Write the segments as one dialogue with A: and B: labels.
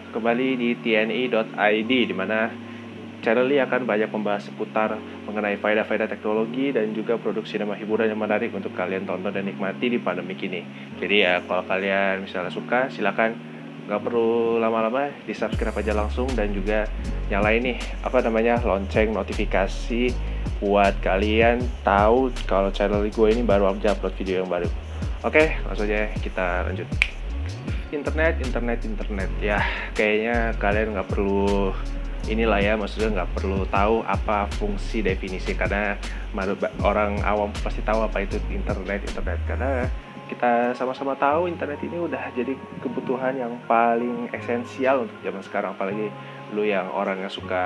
A: kembali di tni.id, di mana channel ini akan banyak membahas seputar mengenai faedah-faedah teknologi dan juga produk sinema hiburan yang menarik untuk kalian tonton dan nikmati di pandemi ini. Jadi ya kalau kalian misalnya suka, silakan, nggak perlu lama-lama, di subscribe aja langsung, dan juga nyalain nih lonceng notifikasi buat kalian tahu kalau channel gue ini baru upload video yang baru. Oke, langsung aja kita lanjut. Internet ya, kayaknya kalian nggak perlu maksudnya nggak perlu tahu apa fungsi definisi, karena orang awam pasti tahu apa itu internet, karena kita sama-sama tahu internet ini udah jadi kebutuhan yang paling esensial untuk zaman sekarang, apalagi lu yang orang yang suka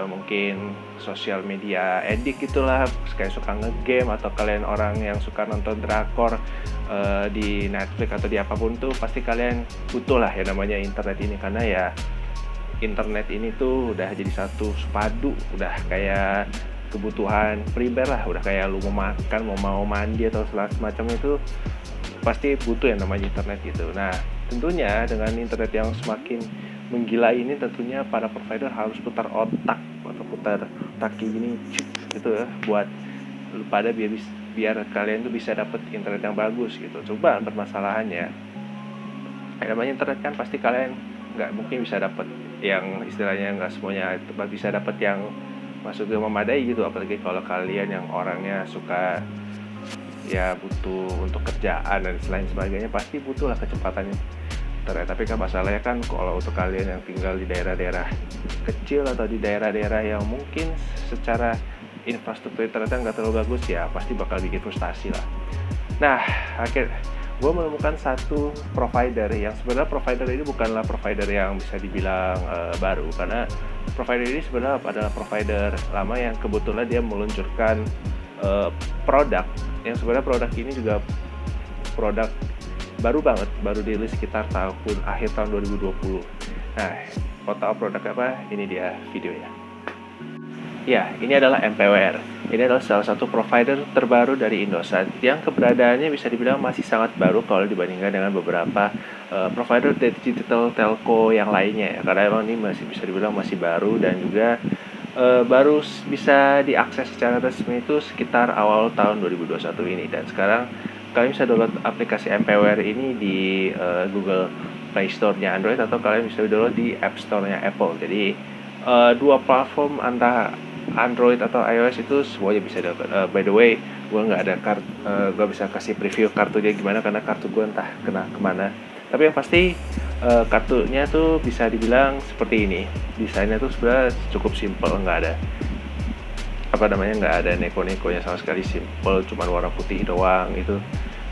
A: mungkin sosial media edik gitulah, kayak suka ngegame, atau kalian orang yang suka nonton drakor di Netflix atau di apapun tuh, pasti kalian butuh lah ya namanya internet ini, karena ya internet ini tuh udah jadi satu sepadu, udah kayak kebutuhan primer lah, udah kayak lu mau makan, mau mandi atau semacam itu pasti butuh yang namanya internet gitu. Nah, tentunya dengan internet yang semakin menggila ini, tentunya para provider harus putar otak atau putar kaki gini gitu ya, buat lu pada biar kalian tuh bisa dapet internet yang bagus gitu. Coba permasalahannya, namanya internet kan pasti kalian nggak mungkin bisa dapet yang istilahnya, nggak semuanya bisa dapet yang maksudnya memadai gitu, apalagi kalau kalian yang orangnya suka ya butuh untuk kerjaan dan selain sebagainya, pasti butuh lah kecepatannya internet. Tapi kan masalahnya kan kalau untuk kalian yang tinggal di daerah-daerah kecil atau di daerah-daerah yang mungkin secara infrastruktur internetnya nggak terlalu bagus, ya pasti bakal bikin frustasi lah. Nah, gue menemukan satu provider yang sebenarnya provider ini bukanlah provider yang bisa dibilang baru, karena provider ini sebenarnya adalah provider lama yang kebetulan dia meluncurkan produk yang sebenarnya produk ini juga produk baru banget, baru dirilis sekitar akhir tahun 2020. Nah, mau tahu produk apa? Ini dia videonya. Ya, ini adalah MPWR. Ini adalah salah satu provider terbaru dari Indosat yang keberadaannya bisa dibilang masih sangat baru kalau dibandingkan dengan beberapa provider digital telco yang lainnya ya. Karena emang ini masih bisa dibilang masih baru, dan juga baru bisa diakses secara resmi itu sekitar awal tahun 2021 ini. Dan sekarang kalian bisa download aplikasi MPWR ini di Google Play Store-nya Android, atau kalian bisa download di App Store-nya Apple. Jadi dua platform antara Android atau iOS itu semuanya bisa dapat. By the way, gue nggak bisa kasih preview kartunya gimana, karena kartu gue entah kemana. Tapi yang pasti kartunya tuh bisa dibilang seperti ini. Desainnya tuh sebenarnya cukup simple, nggak ada neko-nekonya sama sekali, simple, cuma warna putih doang itu.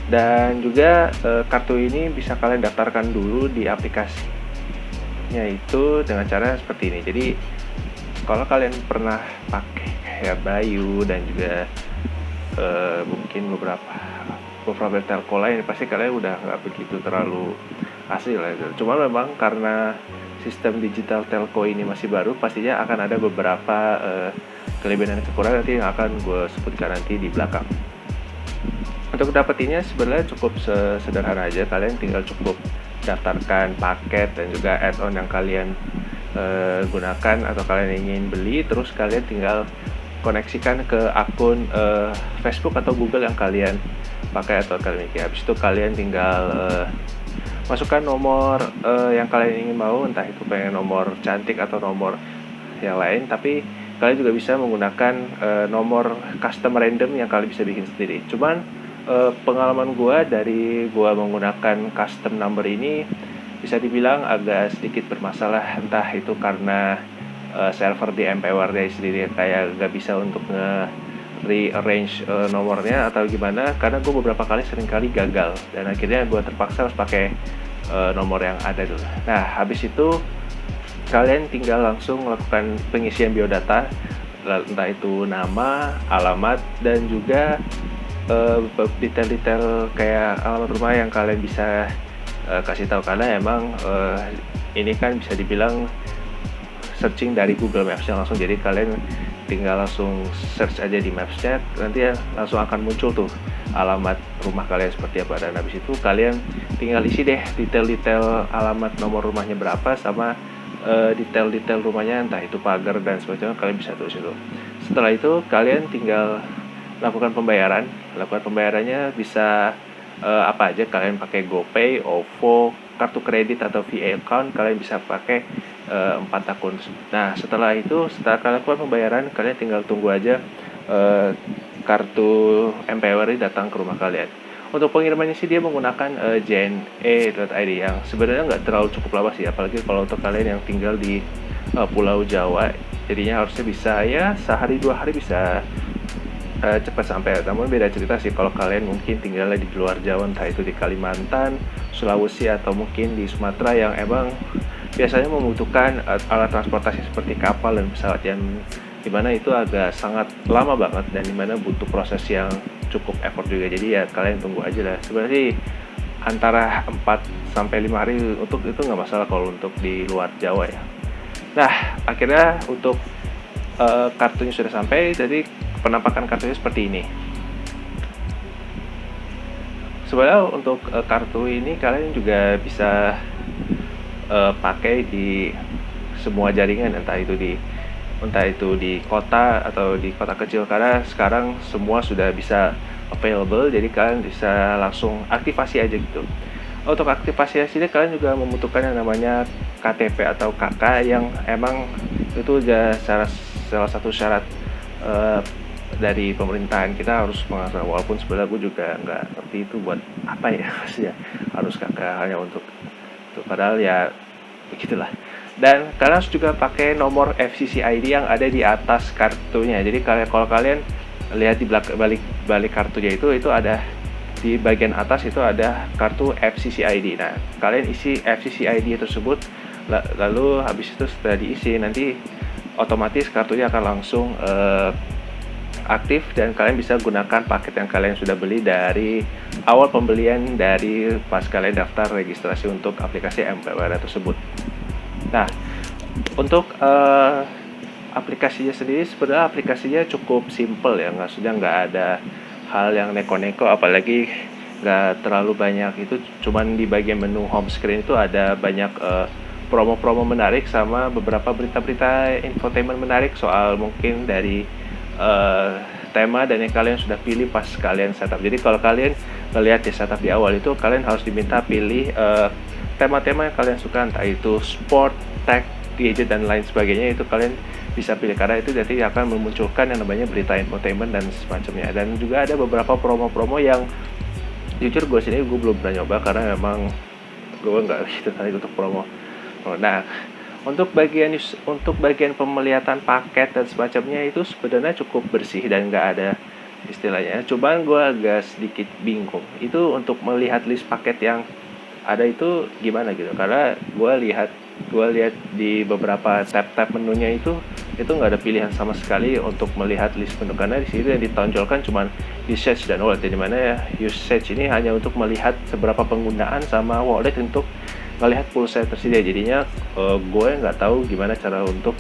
A: Dan juga kartu ini bisa kalian daftarkan dulu di aplikasinya itu dengan cara seperti ini. Jadi kalau kalian pernah pakai kayak Bayu dan juga mungkin beberapa telco lain, pasti kalian udah nggak begitu terlalu asli lah gitu. Cuma memang karena sistem digital telco ini masih baru, pastinya akan ada beberapa kelebihan dan kekurangan nanti yang akan gue sebutkan nanti di belakang. Untuk dapetinnya sebenarnya cukup sederhana aja, kalian tinggal cukup daftarkan paket dan juga add-on yang kalian gunakan atau kalian ingin beli, terus kalian tinggal koneksikan ke akun Facebook atau Google yang kalian pakai atau kalian miliki. Habis itu kalian tinggal masukkan nomor yang kalian ingin mau, entah itu pengen nomor cantik atau nomor yang lain, tapi kalian juga bisa menggunakan nomor custom random yang kalian bisa bikin sendiri. Cuman pengalaman gue menggunakan custom number ini bisa dibilang agak sedikit bermasalah, entah itu karena server di MPWR sendiri kayak gak bisa untuk rearrange nomornya atau gimana, karena gue beberapa kali seringkali gagal dan akhirnya gue terpaksa harus pakai nomor yang ada dulu. Nah, habis itu kalian tinggal langsung melakukan pengisian biodata, entah itu nama, alamat, dan juga detail-detail kayak alamat rumah yang kalian bisa kasih tahu, karena emang ini kan bisa dibilang searching dari Google Maps yang langsung, jadi kalian tinggal langsung search aja di Maps-nya, nanti ya langsung akan muncul tuh alamat rumah kalian seperti apa. Dan habis itu kalian tinggal isi deh detail-detail alamat nomor rumahnya berapa sama detail-detail rumahnya, entah itu pagar dan sebagainya, kalian bisa tulis itu. Setelah itu kalian tinggal lakukan pembayaran. Pembayarannya bisa apa aja, kalian pakai GoPay, OVO, kartu kredit atau VA account, kalian bisa pakai 4 akun. Nah setelah kalian lakukan pembayaran, kalian tinggal tunggu aja kartu MPWRI datang ke rumah kalian. Untuk pengirimannya sih dia menggunakan jne.id yang sebenarnya nggak terlalu cukup lama sih, apalagi kalau untuk kalian yang tinggal di Pulau Jawa, jadinya harusnya bisa ya sehari 2 hari bisa cepat sampai. Namun beda cerita sih kalau kalian mungkin tinggalnya di luar Jawa, entah itu di Kalimantan, Sulawesi, atau mungkin di Sumatera yang emang biasanya membutuhkan alat transportasi seperti kapal dan pesawat, yang dimana itu agak sangat lama banget dan dimana butuh proses yang cukup effort juga. Jadi ya kalian tunggu aja lah. Sebenarnya sih antara 4-5 hari untuk itu nggak masalah kalau untuk di luar Jawa ya. Nah akhirnya untuk kartunya sudah sampai, jadi penampakan kartunya seperti ini. Sebenarnya untuk kartu ini kalian juga bisa pakai di semua jaringan, entah itu di kota atau di kota kecil, karena sekarang semua sudah bisa available, jadi kalian bisa langsung aktifasi aja gitu. Untuk aktivasi sini kalian juga membutuhkan yang namanya KTP atau KK, yang emang itu udah salah satu syarat dari pemerintahan, kita harus mengasah. Walaupun sebenarnya gue juga nggak ngerti itu buat apa ya maksudnya harus KK hanya untuk padahal ya begitulah. Dan kalian harus juga pakai nomor FCC ID yang ada di atas kartunya. Jadi kalau kalian lihat di balik kartunya itu ada di bagian atas itu ada kartu FCC ID. Nah, kalian isi FCC ID tersebut, lalu habis itu setelah diisi nanti otomatis kartunya akan langsung aktif dan kalian bisa gunakan paket yang kalian sudah beli dari awal pembelian, dari pas kalian daftar registrasi untuk aplikasi MPWRI tersebut. Nah, untuk aplikasinya sendiri sebenarnya aplikasinya cukup simple ya, nggak ada hal yang neko-neko, apalagi nggak terlalu banyak. Itu cuman di bagian menu home screen itu ada banyak promo-promo menarik sama beberapa berita-berita infotainment menarik soal mungkin dari tema dan yang kalian sudah pilih pas kalian setup. Jadi kalau kalian ngelihat di setup di awal itu, kalian harus diminta pilih tema-tema yang kalian suka, entah itu sport, tech, gadget dan lain sebagainya. Itu kalian bisa pilih, karena itu nanti akan memunculkan yang namanya berita infotainment dan semacamnya. Dan juga ada beberapa promo-promo yang jujur gue sini gue belum pernah nyoba, karena memang gue nggak gitu tadi untuk promo. Nah, untuk bagian pemelihatan paket dan semacamnya itu sebenarnya cukup bersih dan nggak ada istilahnya. Cuman gue agak sedikit bingung itu untuk melihat list paket yang ada itu gimana gitu, karena gue lihat di beberapa tab menunya itu nggak ada pilihan sama sekali untuk melihat list menu, karena di situ yang ditonjolkan cuman usage dan wallet, di mana ya usage ini hanya untuk melihat seberapa penggunaan, sama wallet untuk melihat pulsa tersedia. Jadinya gue nggak tahu gimana cara untuk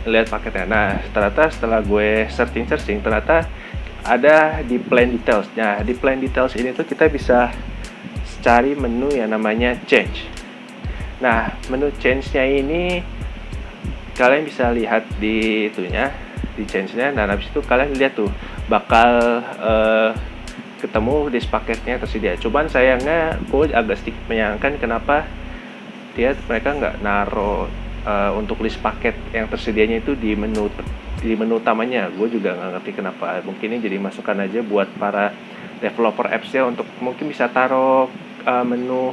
A: lihat paketnya. Nah ternyata setelah gue searching ternyata ada di plan details. Nah di plan details ini tuh kita bisa cari menu yang namanya change. Nah menu change-nya ini kalian bisa lihat di itunya, di change-nya. Dan habis itu kalian lihat tuh bakal ketemu list paketnya tersedia. Cuman sayangnya gue agak sedikit menyayangkan kenapa mereka nggak naruh untuk list paket yang tersedianya itu di menu utamanya. Gue juga nggak ngerti kenapa. Mungkin ini jadi masukan aja buat para developer apps-nya untuk mungkin bisa taruh menu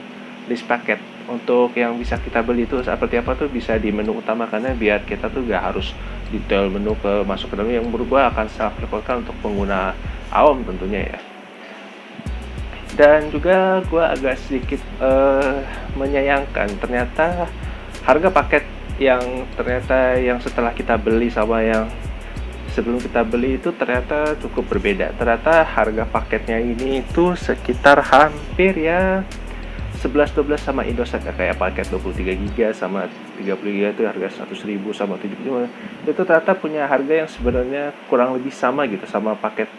A: list paket untuk yang bisa kita beli itu seperti apa tuh bisa di menu utama, karena biar kita tuh gak harus detail menu masuk ke dalam, yang berubah akan sangat merepotkan untuk pengguna awam tentunya ya. Dan juga gue agak sedikit menyayangkan ternyata harga paket yang setelah kita beli sama yang sebelum kita beli itu ternyata cukup berbeda. Ternyata harga paketnya ini itu sekitar hampir ya 11-12 sama Indosat ya, kayak paket 23 GB sama 30 GB itu harga 100.000 sama 75. Itu ternyata punya harga yang sebenarnya kurang lebih sama gitu sama paket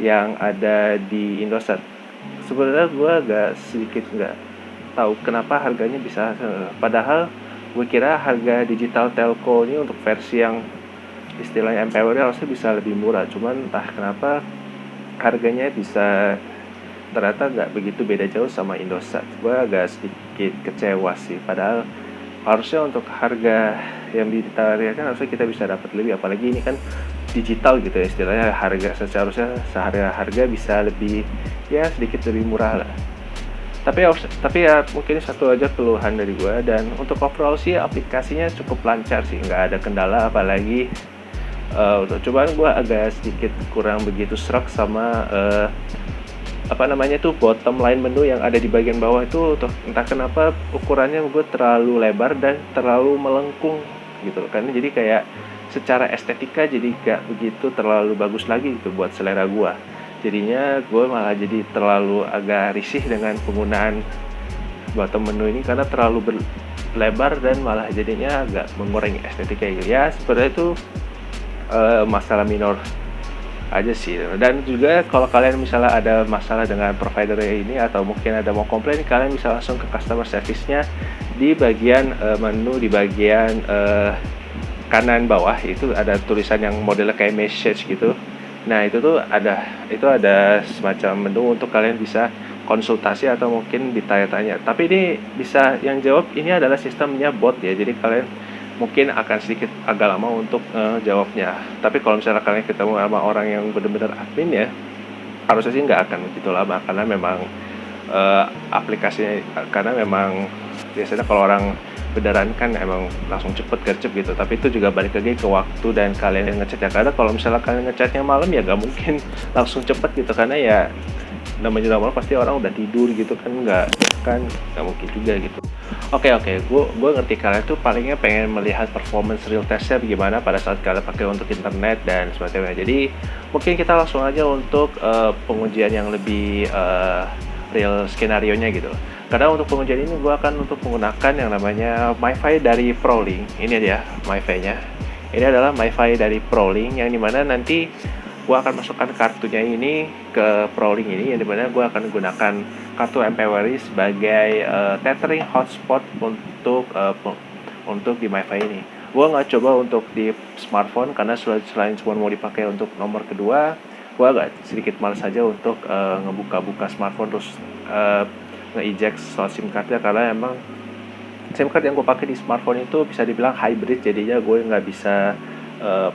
A: yang ada di Indosat. Sebenarnya gue agak sedikit nggak tahu kenapa harganya bisa padahal gue kira harga digital telco ini untuk versi yang istilahnya MPWR harusnya bisa lebih murah, cuman entah kenapa harganya bisa ternyata nggak begitu beda jauh sama Indosat. Gue agak sedikit kecewa sih, padahal harusnya untuk harga yang ditawarkan harusnya kita bisa dapat lebih, apalagi ini kan digital gitu ya istilahnya, harga seharusnya harga bisa lebih ya sedikit lebih murah lah. Tapi ya mungkin satu aja keluhan dari gue, dan untuk overall sih aplikasinya cukup lancar sih, nggak ada kendala, apalagi untuk cobaan gue agak sedikit kurang begitu serak sama apa namanya tuh bottom line menu yang ada di bagian bawah itu entah kenapa ukurannya gue terlalu lebar dan terlalu melengkung gitu kan, jadi kayak secara estetika jadi gak begitu terlalu bagus lagi gitu buat selera gue. Jadinya gue malah jadi terlalu agak risih dengan penggunaan bottom menu ini karena terlalu lebar dan malah jadinya agak mengurangi estetika gitu. Ya sebenarnya itu masalah minor aja sih. Dan juga kalau kalian misalnya ada masalah dengan provider ini atau mungkin ada mau komplain, kalian bisa langsung ke customer service-nya di bagian menu di bagian kanan bawah itu ada tulisan yang modelnya kayak message gitu. Nah itu ada semacam menu untuk kalian bisa konsultasi atau mungkin ditanya-tanya. Tapi ini bisa yang jawab ini adalah sistemnya bot ya, jadi kalian mungkin akan sedikit agak lama untuk jawabnya. Tapi kalau misalnya kalian ketemu sama orang yang benar-benar admin ya, harusnya sih nggak akan begitu lama karena memang aplikasinya, karena memang biasanya kalau orang beneran kan emang langsung cepet gercep gitu. Tapi itu juga balik lagi ke waktu dan kalian yang ngechat ya, karena kalau misalnya kalian ngechatnya malam ya nggak mungkin langsung cepet gitu, karena ya namanya malam pasti orang udah tidur gitu kan, nggak mungkin juga gitu. Oke, gue ngerti kalian tuh palingnya pengen melihat performance real testnya bagaimana pada saat kalian pakai untuk internet dan sebagainya. Jadi mungkin kita langsung aja untuk pengujian yang lebih real skenario nya gitu. Karena untuk pengujian ini gue akan untuk menggunakan yang namanya MiFi dari ProLink. Ini dia MiFi nya. Ini adalah MiFi dari ProLink yang dimana nanti gue akan masukkan kartunya ini ke ProLink ini, yang dimana gue akan gunakan kartu MPWRI sebagai tethering hotspot untuk di MiFi ini. Gue nggak coba untuk di smartphone karena selain cuma mau dipakai untuk nomor kedua, gue agak sedikit malas aja untuk ngebuka-buka smartphone terus nge-eject slot SIM cardnya, karena emang SIM card yang gue pakai di smartphone itu bisa dibilang hybrid, jadinya gue nggak bisa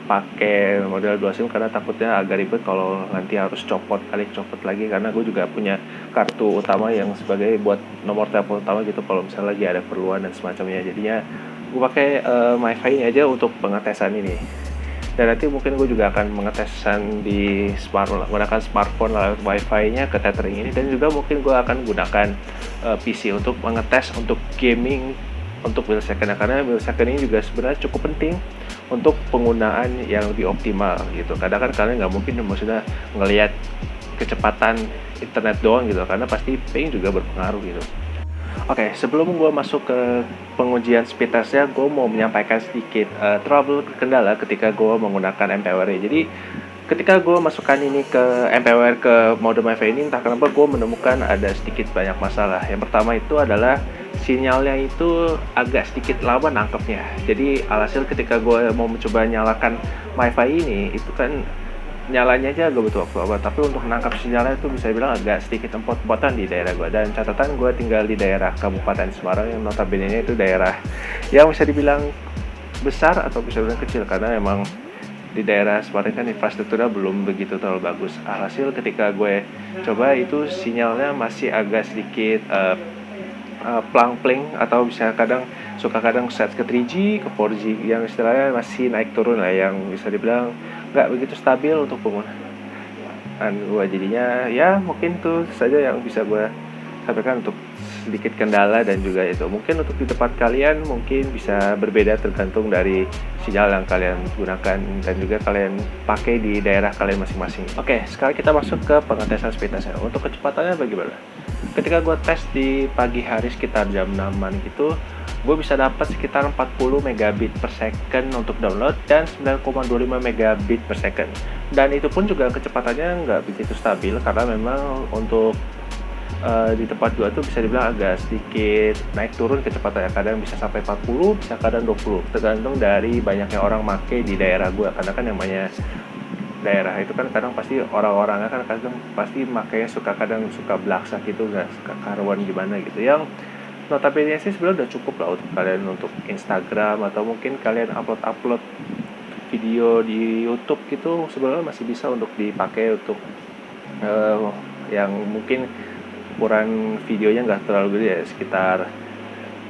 A: pakai model 2 SIM karena takutnya agak ribet kalau nanti harus copot lagi, karena gue juga punya kartu utama yang sebagai buat nomor telepon utama gitu kalau misalnya lagi ada perluan dan semacamnya. Jadinya gue pakai MiFi ini aja untuk pengetesan ini, dan nanti mungkin gue juga akan mengetesan di menggunakan smartphone lewat WiFi-nya ke tethering ini, dan juga mungkin gue akan gunakan PC untuk mengetes untuk gaming untuk millisecond, karena millisecond ini juga sebenarnya cukup penting untuk penggunaan yang lebih optimal gitu. Kadang kan kalian nggak mungkin maksudnya ngelihat kecepatan internet doang gitu, karena pasti ping juga berpengaruh gitu. Oke, sebelum gue masuk ke pengujian speed testnya, gue mau menyampaikan sedikit trouble kendala ketika gue menggunakan MPWR. Jadi ketika gue masukkan ini ke MPWR ke mode MiFi ini, entah kenapa gue menemukan ada sedikit banyak masalah. Yang pertama itu adalah sinyalnya itu agak sedikit lama nangkepnya. Jadi alhasil ketika gue mau mencoba nyalakan MiFi ini, itu kan nyalanya aja agak butuh waktu lama, tapi untuk menangkap sinyalnya itu bisa bilang agak sedikit empot-empotan di daerah gue. Dan catatan gue tinggal di daerah Kabupaten Semarang yang notabene itu daerah yang bisa dibilang besar atau bisa dibilang kecil, karena emang di daerah Semarang kan infrastrukturnya belum begitu terlalu bagus. Alhasil ketika gue coba itu sinyalnya masih agak sedikit plang-pling, atau bisa kadang set ke 3G ke 4G yang istilahnya masih naik turun lah, yang bisa dibilang nggak begitu stabil untuk penggunaan gue. Jadinya ya mungkin itu saja yang bisa gue sampaikan untuk sedikit kendala dan juga itu mungkin untuk di tempat kalian mungkin bisa berbeda tergantung dari sinyal yang kalian gunakan dan juga kalian pakai di daerah kalian masing-masing. Oke, sekarang kita masuk ke pengetesan speed testnya. Untuk kecepatannya bagaimana? Ketika gue tes di pagi hari sekitar jam 6-an gitu, gue bisa dapat sekitar 40 megabit per second untuk download dan 9,25 megabit per second. Dan itu pun juga kecepatannya nggak begitu stabil karena memang untuk di tempat gua tuh bisa dibilang agak sedikit naik turun kecepatannya, kadang bisa sampai 40, bisa kadang 20, tergantung dari banyaknya orang make di daerah gua. Karena kan namanya daerah itu kan kadang pasti orang-orangnya kan kadang pasti makanya kadang suka belaksak gitu, nggak suka karuan gimana gitu, yang notabene sih sebenarnya udah cukup lah untuk kalian untuk Instagram atau mungkin kalian upload video di YouTube gitu, sebenarnya masih bisa untuk dipakai untuk yang mungkin ukuran videonya nggak terlalu gede ya, sekitar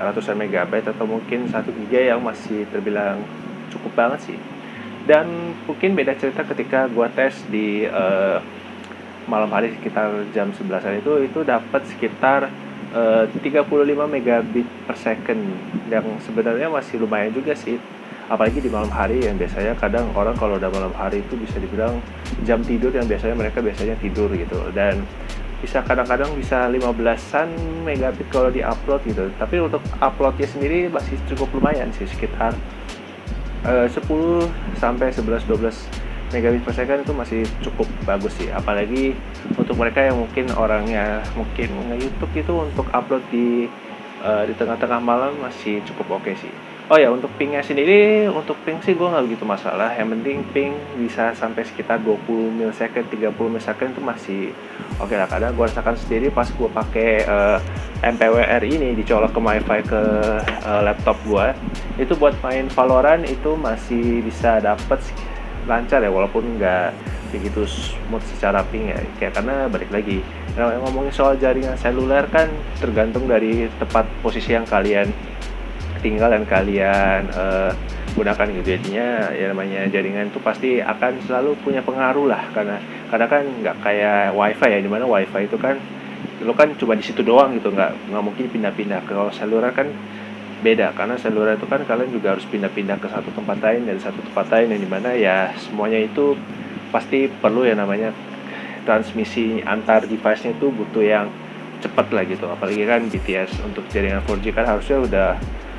A: ratusan megabyte atau mungkin 1 giga yang masih terbilang cukup banget sih. Dan mungkin beda cerita ketika gua tes di malam hari sekitar jam 11-an itu dapat sekitar 35 megabit per second, yang sebenarnya masih lumayan juga sih, apalagi di malam hari yang biasanya kadang orang kalau udah malam hari itu bisa dibilang jam tidur yang mereka biasanya tidur gitu, dan bisa kadang-kadang bisa 15-an megabit kalau di-upload gitu. Tapi untuk uploadnya sendiri masih cukup lumayan sih, sekitar 10 sampai 11-12 megabit per second itu masih cukup bagus sih. Apalagi untuk mereka yang mungkin orangnya mungkin nge-YouTube itu untuk upload di tengah-tengah malam masih cukup oke sih. Oh ya, untuk pingnya sendiri, untuk ping sih gue nggak begitu masalah. Yang penting ping bisa sampai sekitar 20 milsecond, 30 milsecond itu masih oke lah. Kadang gue rasakan sendiri pas gue pakai MPWR ini dicolok ke MiFi ke laptop gue, itu buat main Valorant itu masih bisa dapet lancar ya, walaupun nggak begitu smooth secara ping ya. Kayak karena balik lagi, ngomongin soal jaringan seluler kan tergantung dari tempat posisi yang kalian tinggal dan kalian gunakan gitu. Jadinya ya namanya jaringan itu pasti akan selalu punya pengaruh lah, karena kan nggak kayak wifi ya, dimana wifi itu kan lo kan cuma di situ doang gitu, nggak mungkin pindah-pindah. Kalau seluler kan beda, karena seluler itu kan kalian juga harus pindah-pindah ke satu tempat lain dari satu tempat lain, yang dimana ya semuanya itu pasti perlu ya namanya transmisi antar device-nya itu butuh yang cepat lah gitu. Apalagi kan BTS untuk jaringan 4G kan harusnya udah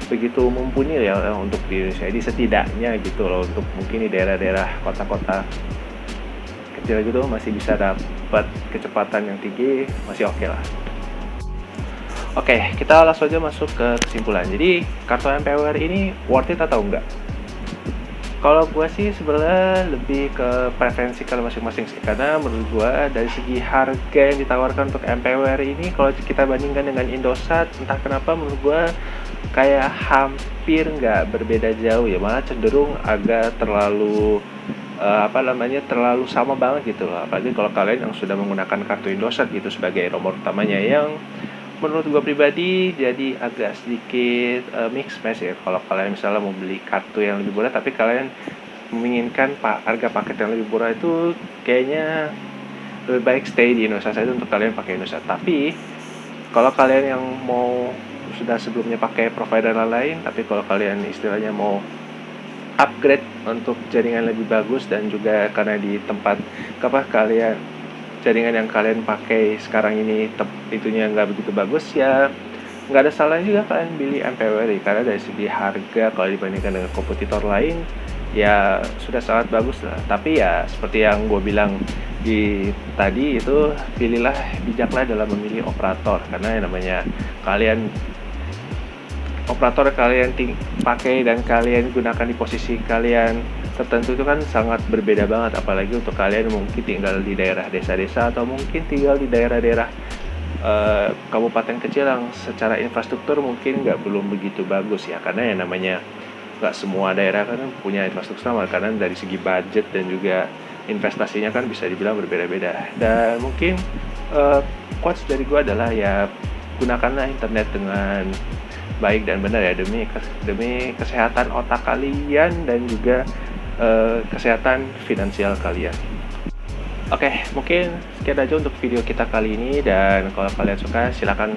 A: begitu mumpuni ya untuk di Indonesia. Jadi setidaknya gitu loh, untuk mungkin di daerah-daerah kota-kota kecil gitu masih bisa dapat kecepatan yang tinggi, masih oke lah. Oke, kita langsung aja masuk ke kesimpulan. Jadi kartu MPWR ini worth it atau enggak? Kalau gue sih sebenarnya lebih ke preferensi kalian masing-masing sih, karena menurut gue dari segi harga yang ditawarkan untuk MPWR ini, kalau kita bandingkan dengan Indosat, entah kenapa menurut gue kayak hampir nggak berbeda jauh ya, malah cenderung agak terlalu terlalu sama banget gitu loh. Apalagi kalau kalian yang sudah menggunakan kartu Indosat gitu sebagai nomor utamanya, yang menurut gue pribadi jadi agak sedikit mix match ya. Kalau kalian misalnya mau beli kartu yang lebih murah tapi kalian menginginkan harga paket yang lebih murah, itu kayaknya lebih baik stay di Indosat saja untuk kalian pakai Indosat. Tapi kalau kalian yang mau sudah sebelumnya pakai provider lain, tapi kalau kalian istilahnya mau upgrade untuk jaringan lebih bagus, dan juga karena di tempat kalian jaringan yang kalian pakai sekarang ini itunya nggak begitu bagus, ya nggak ada salahnya juga kalian beli MPWR, karena dari segi harga kalau dibandingkan dengan kompetitor lain ya sudah sangat bagus lah. Tapi ya seperti yang gue bilang di tadi itu, pilihlah bijaklah dalam memilih operator, karena yang namanya kalian operator kalian pakai dan kalian gunakan di posisi kalian tertentu itu kan sangat berbeda banget. Apalagi untuk kalian mungkin tinggal di daerah desa-desa atau mungkin tinggal di daerah-daerah kabupaten kecil yang secara infrastruktur mungkin belum begitu bagus ya, karena yang namanya nggak semua daerah kan punya infrastruktur sama, karena dari segi budget dan juga investasinya kan bisa dibilang berbeda-beda. Dan mungkin quotes dari gue adalah ya gunakanlah internet dengan baik dan benar ya, demi kesehatan otak kalian dan juga kesehatan finansial kalian. Oke, mungkin sekian aja untuk video kita kali ini, dan kalau kalian suka silahkan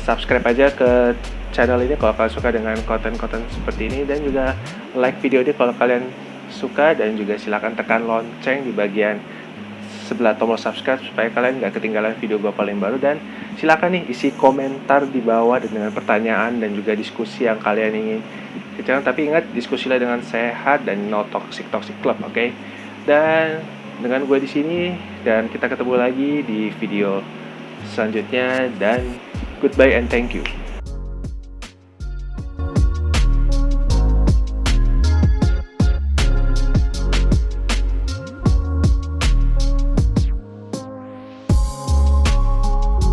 A: subscribe aja ke channel ini kalau kalian suka dengan konten-konten seperti ini, dan juga like video ini kalau kalian suka, dan juga silahkan tekan lonceng di bagian sebelah tombol subscribe supaya kalian nggak ketinggalan video gue paling baru. Dan silakan nih isi komentar di bawah dengan pertanyaan dan juga diskusi yang kalian ingin bicarakan, tapi ingat diskusilah dengan sehat dan no toxic club, oke? Dan dengan gue di sini, dan kita ketemu lagi di video selanjutnya, dan goodbye and thank you.